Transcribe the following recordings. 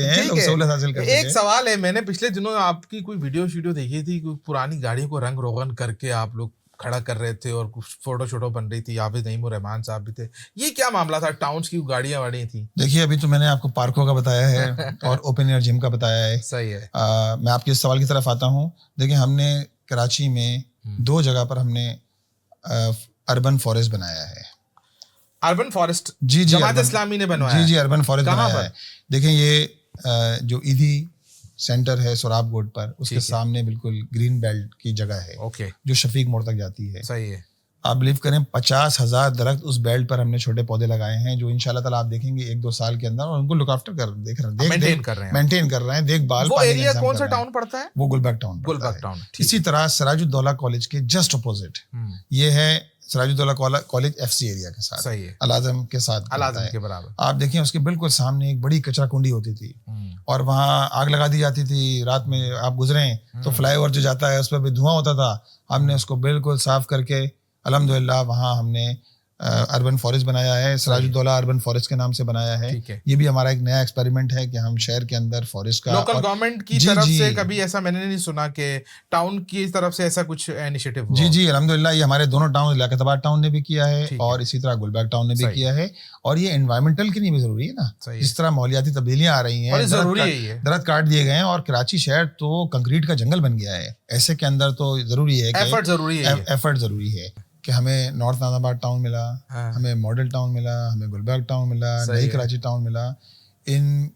ہیں لوگ سہولت حاصل کر ایک سوال ہے، میں نے پچھلے دنوں آپ کی کوئی ویڈیو دیکھی تھی، کوئی پرانی گاڑیوں کو رنگ روغن کر کے آپ لوگ کھڑا کر رہے تھے اور کچھ فوٹو شوٹو بن رہی تھی، حافظ نعیم الرحمان صاحب بھی تھے، یہ کیا معاملہ تھا؟ ٹاؤنس کی گاڑیاں واڑی تھیں؟ دیکھیے ابھی تو میں نے آپ کو پارکوں کا بتایا ہے اور اوپن ایئر جم کا بتایا ہے. صحیح ہے. میں آپ کے اس سوال کی طرف آتا ہوں. دیکھیں ہم نے کراچی میں 2 جگہ پر ہم نے اربن فارسٹ بنایا ہے. اربن فارسٹ جی جماعت اسلامی نے بنوایا؟ جی اربن فارسٹ بنایا ہے. دیکھیں یہ جو ایدھی سینٹر ہے سوراب گوڈ پر، اس کے سامنے بالکل گرین بیلٹ کی جگہ ہے جو شفیق موڑ تک جاتی ہے. صحیح ہے. آپ بلیو کریں 50,000 درخت اس بیلٹ پر ہم نے چھوٹے پودے لگائے ہیں جو انشاءاللہ تعالیٰ آپ دیکھیں گے 1-2 سال کے اندر، اور ان کو لک آفٹر مینٹین کر رہے ہیں دیکھ بھال. وہ ایریا کون سا ٹاؤن پڑتا ہے؟ وہ گلبرگ ٹاؤن. اسی طرح سراج الدولہ کالج کے جسٹ اپوزٹ یہ ہے Siraj Uddaulah college F C area کے ساتھ، الازم کے ساتھ کے برابر. آپ دیکھیں اس کے بالکل سامنے ایک بڑی کچرا کنڈی ہوتی تھی اور وہاں آگ لگا دی جاتی تھی. رات میں آپ گزریں تو فلائی اوور جو جاتا ہے اس پہ بھی دھواں ہوتا تھا. ہم نے اس کو بالکل صاف کر کے الحمدللہ وہاں ہم نے اربن فارسٹ بنایا ہے. سراج الدولہ اربن فارسٹ کے نام سے بنایا ہے. یہ بھی ہمارا ایک نیا ایکسپیریمنٹ ہے کہ ہم شہر کے اندر فارسٹ کا لوکل گورنمنٹ کی طرف سے کبھی ایسا میں نے نہیں سنا کہ ٹاؤن کی طرف سے ایسا کچھ انیشیٹو ہوا. جی الحمدللہ یہ ہمارے دونوں ٹاؤن لیاقت آباد ٹاؤن نے بھی کیا ہے اور اسی طرح گلبرگ ٹاؤن نے بھی کیا ہے. اور یہ انوائرمنٹل کے لیے بھی ضروری ہے نا، جس طرح ماحولیاتی تبدیلیاں آ رہی ہیں، درخت کاٹ دیے گئے ہیں اور کراچی شہر تو کنکریٹ کا جنگل بن گیا ہے. ایسے کے اندر تو ضروری ہے کہ ایفرٹ ضروری ہے کہ ہمیں نارتھ ناظم آباد ٹاؤن ملا، ہمیں ماڈل ٹاؤن ملا، ہمیں گلبرگ ٹاؤن ملا، نئی کراچی ٹاؤن ملا. ان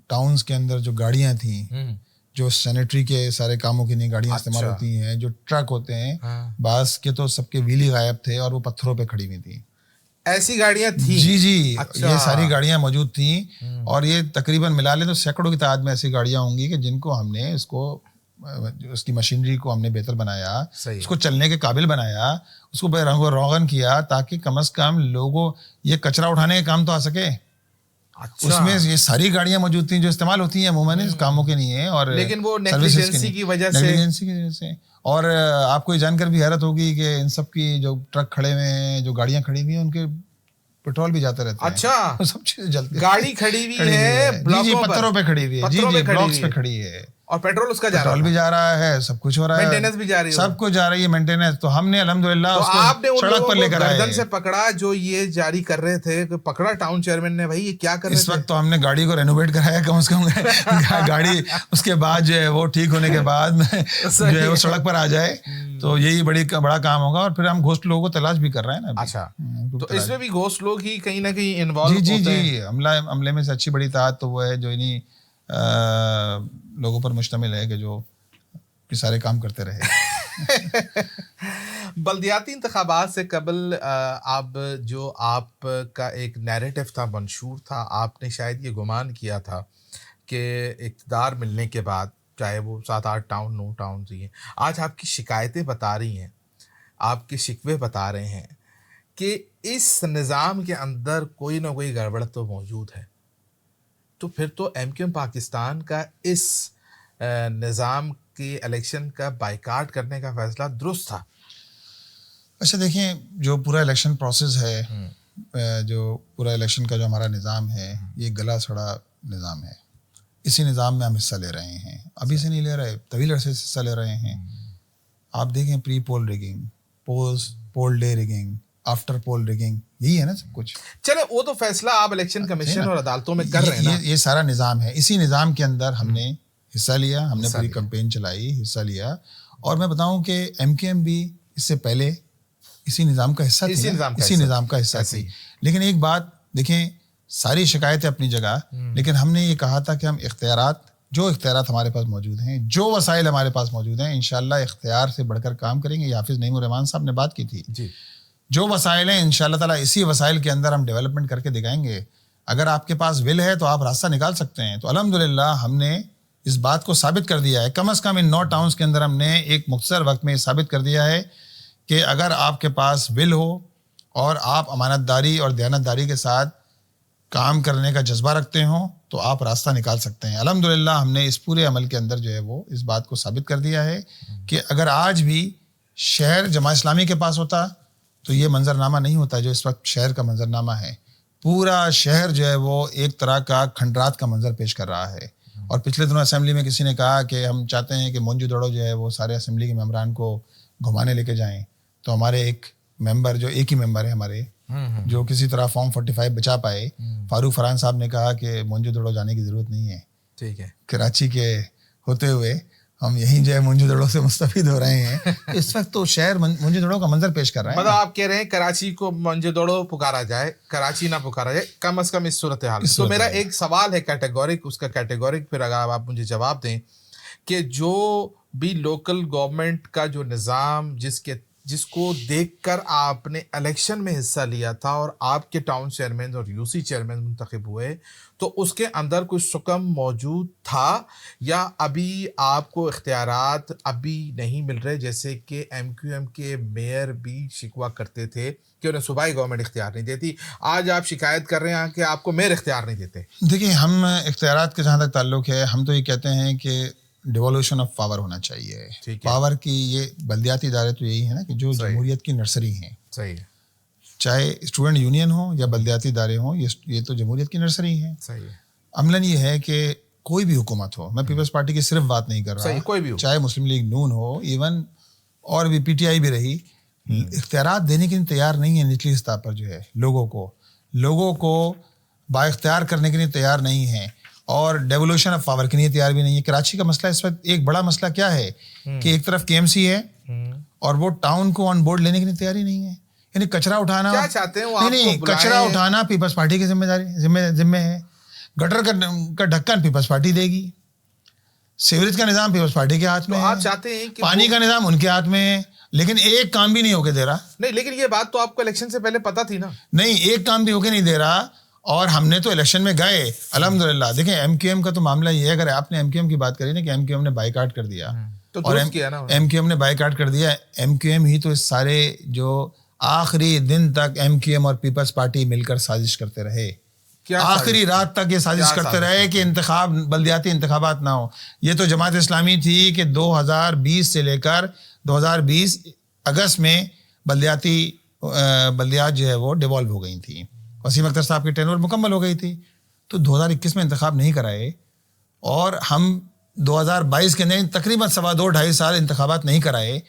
ٹاؤنز کے اندر جو گاڑیاں تھیں جو سینیٹری کے سارے کاموں کے لیے گاڑیاں استعمال ہوتی ہیں، جو ٹرک ہوتے ہیں بعض کے تو سب کے ویلی غائب تھے اور وہ پتھروں پہ کھڑی ہوئی تھیں. ایسی گاڑیاں تھیں؟ جی یہ ساری گاڑیاں موجود تھیں اور یہ تقریباً ملا لیں تو سینکڑوں کی تعداد میں ایسی گاڑیاں ہوں گی کہ جن کو ہم نے اس کی مشینری کو ہم نے بہتر بنایا، اس کو چلنے کے قابل بنایا، اس کو رنگ و روغن کیا تاکہ کم از کم لوگوں یہ کچرا اٹھانے کے کام تو آ سکے. اس میں یہ ساری گاڑیاں موجود تھیں جو استعمال ہوتی ہیں عموماً اس کاموں کے لیے، اور لیکن وہ نیگلیجنسی کی وجہ سے. اور آپ کو یہ جان کر بھی حیرت ہوگی کہ ان سب کی جو ٹرک کھڑے ہوئے ہیں، جو گاڑیاں کھڑی ہوئی ہیں، ان کے پیٹرول بھی جاتے رہتے ہیں. اچھا سب چیزیں جلتی، گاڑی کھڑی ہوئی ہے جی پتھروں پہ کھڑی ہوئی ہے، جی بلاکس پہ کھڑی ہے اور پیٹرول اس کا پیٹرول بھی جا رہا ہے، سب کچھ ہو رہا ہے، مینٹیننس بھی جا رہی ہے، سب کچھ جا رہی ہے مینٹیننس. تو ہم نے الحمدللہ اس کو سڑک پر لے کر آئے. گردن سے پکڑا جو یہ جاری کر رہے تھے، پکڑا ٹاؤن چیئرمین نے، بھائی یہ کیا کر رہے تھے؟ اس وقت تو ہم نے گاڑی کو رینوویٹ کرایا کم از کم گاڑی اس کے بعد جو ہے وہ ٹھیک ہونے کے بعد جو ہے وہ سڑک پر آ جائے تو یہی بڑا کام ہوگا. اور پھر ہم گھوسٹ لوگوں کو تلاش بھی کر رہے ہیں نا. اچھا تو اس میں بھی گھوسٹ لوگ ہی کہیں نہ کہیں انوالو ہوتے ہیں. جی عملے میں سے اچھی بڑی تعداد تو وہ ہے جو انہیں لوگوں پر مشتمل ہے کہ جو سارے کام کرتے رہے. بلدیاتی انتخابات سے قبل آپ کا ایک نیریٹو تھا، منشور تھا، آپ نے شاید یہ گمان کیا تھا کہ اقتدار ملنے کے بعد چاہے وہ 7-8 ٹاؤن 9 ٹاؤن ہیں، آج آپ کی شکایتیں بتا رہی ہیں، آپ کے شکوے بتا رہے ہیں کہ اس نظام کے اندر کوئی نہ کوئی گڑبڑ تو موجود ہے. تو پھر تو ایم کیو ایم پاکستان کا اس نظام کی الیکشن کا بائیکاٹ کرنے کا فیصلہ درست تھا. اچھا دیکھیں، جو پورا الیکشن پروسیس ہے، جو پورا الیکشن کا جو ہمارا نظام ہے، یہ گلا سڑا نظام ہے. اسی نظام میں ہم حصہ لے رہے ہیں، ابھی سے نہیں لے رہے، طویل عرصے سے حصہ لے رہے ہیں. آپ دیکھیں پری پول ریگنگ، پوسٹ پول ڈے ریگنگ، آفٹر پول ریگنگ، یہی ہے نا سب کچھ. چلے وہ تو فیصلہ آپ الیکشن کمیشن اور عدالتوں میں کر رہے ہیں. یہ سارا نظام ہے، اسی نظام کے اندر ہم نے حصہ لیا، ہم نے پوری کمپین چلائی، حصہ لیا. اور میں بتاؤں کہ ایم کیو ایم بھی اس سے پہلے اسی نظام کا حصہ تھی. لیکن ایک بات دیکھیں، ساری شکایتیں اپنی جگہ، لیکن ہم نے یہ کہا تھا کہ ہم جو اختیارات ہمارے پاس موجود ہیں، جو وسائل ہمارے پاس موجود ہیں، انشاءاللہ اختیار سے بڑھ کر کام کریں گے. یہ حافظ نعیم الرحمان صاحب نے بات کی تھی. جو وسائل ہیں انشاءاللہ تعالیٰ اسی وسائل کے اندر ہم ڈیولپمنٹ کر کے دکھائیں گے. اگر آپ کے پاس ول ہے تو آپ راستہ نکال سکتے ہیں. تو الحمدللہ ہم نے اس بات کو ثابت کر دیا ہے. کم از کم ان 9 ٹاؤنز کے اندر ہم نے ایک مختصر وقت میں یہ ثابت کر دیا ہے کہ اگر آپ کے پاس ول ہو اور آپ امانت داری اور دیانت داری کے ساتھ کام کرنے کا جذبہ رکھتے ہوں تو آپ راستہ نکال سکتے ہیں. الحمدللہ ہم نے اس پورے عمل کے اندر جو ہے وہ اس بات کو ثابت کر دیا ہے کہ اگر آج بھی شہر جماعت اسلامی کے پاس ہوتا تو یہ منظرنامہ نہیں ہوتا جو اس وقت شہر کا منظرنامہ ہے. پورا شہر جو ہے وہ ایک طرح کا کھنڈرات کا منظر پیش کر رہا ہے. اور پچھلے دنوں اسمبلی میں کسی نے کہا کہ ہم چاہتے ہیں کہ مونجو دڑو جو ہے وہ سارے اسمبلی کے ممبران کو گھمانے لے کے جائیں. تو ہمارے ایک ممبر جو ایک ہی ممبر ہے ہمارے جو کسی طرح فارم 45 بچا پائے, فاروق فرحان صاحب نے کہا کہ مونجو دڑو جانے کی ضرورت نہیں ہے. ٹھیک ہے, کراچی کے ہوتے ہوئے ہم یہیں جو ہے مونجو دڑو سے مستفید ہو رہے ہیں. اس وقت تو شہر مونجو دڑو کا منظر پیش کر رہا ہے. مطلب آپ کہہ رہے ہیں کراچی کو مونجو دڑو پکارا جائے, کراچی نہ پکارا جائے, کم از کم اس صورتحال. تو میرا ایک سوال ہے کیٹیگورک, اس کا کیٹیگورک پھر اگر آپ مجھے جواب دیں کہ جو بھی لوکل گورنمنٹ کا جو نظام جس کو دیکھ کر آپ نے الیکشن میں حصہ لیا تھا اور آپ کے ٹاؤن چیئرمین اور یو سی چیئرمین منتخب ہوئے, تو اس کے اندر کوئی سکم موجود تھا یا ابھی آپ کو اختیارات ابھی نہیں مل رہے؟ جیسے کہ ایم کیو ایم کے میئر بھی شکوہ کرتے تھے کہ انہیں صوبائی گورنمنٹ اختیار نہیں دیتی. آج آپ شکایت کر رہے ہیں کہ آپ کو میئر اختیار نہیں دیتے. دیکھیں, ہم اختیارات کے جہاں تک تعلق ہے, ہم تو یہ کہتے ہیں کہ ڈیوالوشن آف پاور ہونا چاہیے. پاور کی یہ بلدیاتی ادارے تو یہی ہے نا کہ جو جمہوریت کی نرسری ہیں. صحیح ہے. چاہے اسٹوڈنٹ یونین ہو یا بلدیاتی ادارے ہوں, یہ تو جمہوریت کی نرسری ہیں. صحیح ہے. عملاً یہ ہے کہ کوئی بھی حکومت ہو, میں پیپلز پارٹی کی صرف بات نہیں کر رہا, کوئی بھی ہو, چاہے مسلم لیگ نون ہو, ایون اور بھی پی ٹی آئی بھی رہی, اختیارات دینے کے لیے تیار نہیں ہے. نچلی سطح پر جو ہے لوگوں کو با اختیار کرنے کے لیے تیار نہیں ہے, اور ڈیولوشن آف پاور کے لیے تیار بھی نہیں ہے. کراچی کا مسئلہ اس وقت ایک بڑا مسئلہ کیا ہے کہ ایک طرف کے ایم سی ہے اور وہ ٹاؤن کو آن بورڈ لینے کے لیے تیار ہی نہیں ہے. یعنی کچرا اٹھانا, کیا چاہتے ہیں نہیں, کچرا اٹھانا پیپلز پارٹی کی ذمہ ہے. گٹر کا ڈھکن پیپلز پارٹی دے گی, سیوریج کا نظام پیپلز پارٹی کے ہاتھ میں ہے, آپ چاہتے ہیں کہ پانی کا نظام ان کے ہاتھ میں ہے, لیکن ایک کام بھی نہیں ہو کے دے رہا. نہیں, لیکن یہ بات تو آپ کو الیکشن سے پہلے پتا تھی نا. نہیں, ایک کام بھی ہو کے نہیں دے رہا. اور ہم نے تو الیکشن میں گئے الحمدللہ. دیکھیں ایم کیو ایم کا تو معاملہ یہ ہے, اگر آپ نے ایم کیو ایم کی بات کری نا کہ ایم کیو ایم نے بائیکاٹ کر دیا, اور ایم کیو ایم نے بائیکاٹ کر دیا, ایم کیو ایم ہی تو اس سارے جو آخری دن تک ایم کیو ایم اور پیپلز پارٹی مل کر سازش کرتے رہے, آخری رات تک یہ سازش کرتے رہے کہ بلدیاتی انتخابات نہ ہو. یہ تو جماعت اسلامی تھی کہ 2020 سے لے کر 2020 اگست میں بلدیات جو ہے وہ ڈیوالو ہو گئی تھیں, وسیم اختر صاحب کی ٹینور مکمل ہو گئی تھی. تو 2021 میں انتخاب نہیں کرائے, اور ہم 2022 کے اندر تقریباً 2.5 سال انتخابات نہیں کرائے.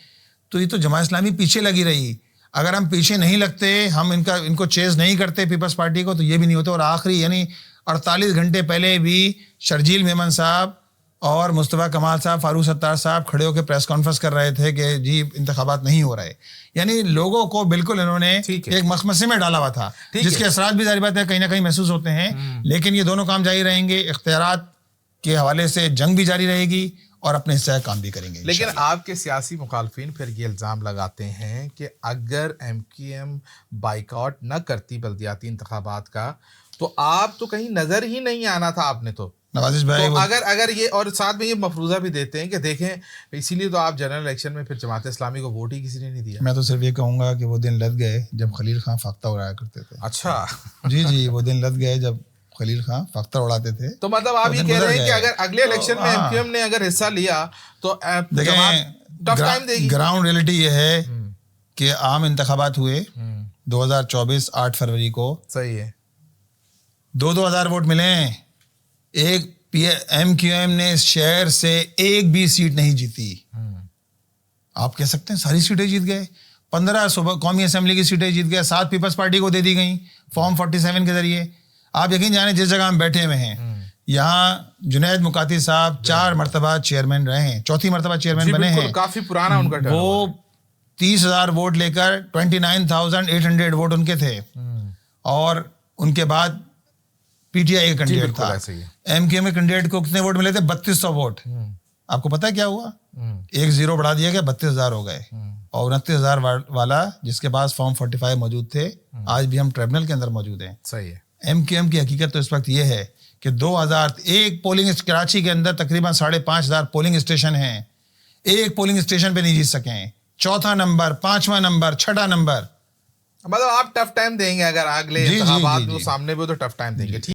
تو یہ تو جماعت اسلامی پیچھے لگی رہی. اگر ہم پیچھے نہیں لگتے, ہم ان کو چیز نہیں کرتے پیپلز پارٹی کو, تو یہ بھی نہیں ہوتا. اور آخری یعنی 48 گھنٹے پہلے بھی شرجیل میمن صاحب اور مصطفیٰ کمال صاحب, فاروق ستار صاحب کھڑے ہو کے پریس کانفرنس کر رہے تھے کہ جی انتخابات نہیں ہو رہے. یعنی لوگوں کو بالکل انہوں نے ایک مخمصے میں ڈالا ہوا تھا, جس کے اثرات بھی ظاہر بات ہے کہیں نہ کہیں محسوس ہوتے ہیں. لیکن یہ دونوں کام جاری رہیں گے, اختیارات کے حوالے سے جنگ بھی جاری رہے گی اور اپنے حصہ کام بھی کریں گے. لیکن آپ کے سیاسی مخالفین پھر یہ الزام لگاتے ہیں کہ اگر ایم کیو ایم بائیکاٹ نہ کرتی بلدیاتی انتخابات کا, تو آپ تو کہیں نظر ہی نہیں آنا تھا. آپ نے تو نوازش بھائی اگر یہ, اور ساتھ میں یہ مفروضہ بھی دیتے ہیں کہ دیکھیں اسی لیے تو آپ جنرل الیکشن میں پھر جماعت اسلامی کو ووٹ ہی کسی نے نہیں دیا. میں تو صرف یہ کہوں گا کہ وہ دن لد گئے جب خلیل خان فاختہ اڑایا کرتے تھے. اچھا جی, وہ دن لد گئے جب خلیل خان فاختہ اڑاتے تھے. تو مطلب آپ یہ کہہ رہے ہیں کہ اگر اگلے الیکشن میں ایم کیو ایم نے اگر حصہ لیا تو ٹف ٹائم دے گی. گراؤنڈ ریئلٹی یہ ہے کہ عام انتخابات ہوئے 2024 8 فروری کو. صحیح ہے. 2,000 ووٹ ملے. ایک ایم کیو ایم نے اس شہر سے ایک بھی سیٹ نہیں جیتی. آپ کہہ سکتے ہیں ساری سیٹیں جیت گئے. 15 صوبہ قومی اسمبلی کی سیٹیں جیت گئے, 7 پیپلز پارٹی کو دے دی گئیں فارم 47 کے ذریعے. آپ یقین جانیں جس جگہ ہم بیٹھے ہوئے ہیں یہاں جنید مکاتی صاحب 4 مرتبہ چیئرمین رہے ہیں, 4تھی مرتبہ چیئرمین بنے ہیں. کافی پرانا ان کا وہ 30,000 ووٹ لے کر 29,800 ووٹ ان کے تھے, اور ان کے بعد پی ٹی آئی کا کینڈیڈیٹ تھا. ایم کیو ایم کے کینڈیڈیٹ کو کتنے ووٹ ملے تھے؟ 3,200 ووٹ. آپ کو پتا کیا ہوا؟ 1 0 بڑھا دیا گیا, 32,000 ہو گئے. اور 29,000 والا جس کے پاس فارم 45 موجود تھے, آج بھی ہم ٹریبونل کے اندر موجود ہیں. صحیح ہے. ایم کیو ایم کی حقیقت تو اس وقت یہ ہے کہ 2001 پولنگ کراچی کے اندر تقریباً 5,500 پولنگ اسٹیشن ہیں, ایک پولنگ اسٹیشن پہ نہیں جیت سکیں. 4تھا نمبر, 5واں نمبر, 6ٹھا نمبر. مطلب آپ ٹف ٹائم دیں گے اگر اگلے انتخابات میں سامنے بھی تو ٹف ٹائم دیں گے.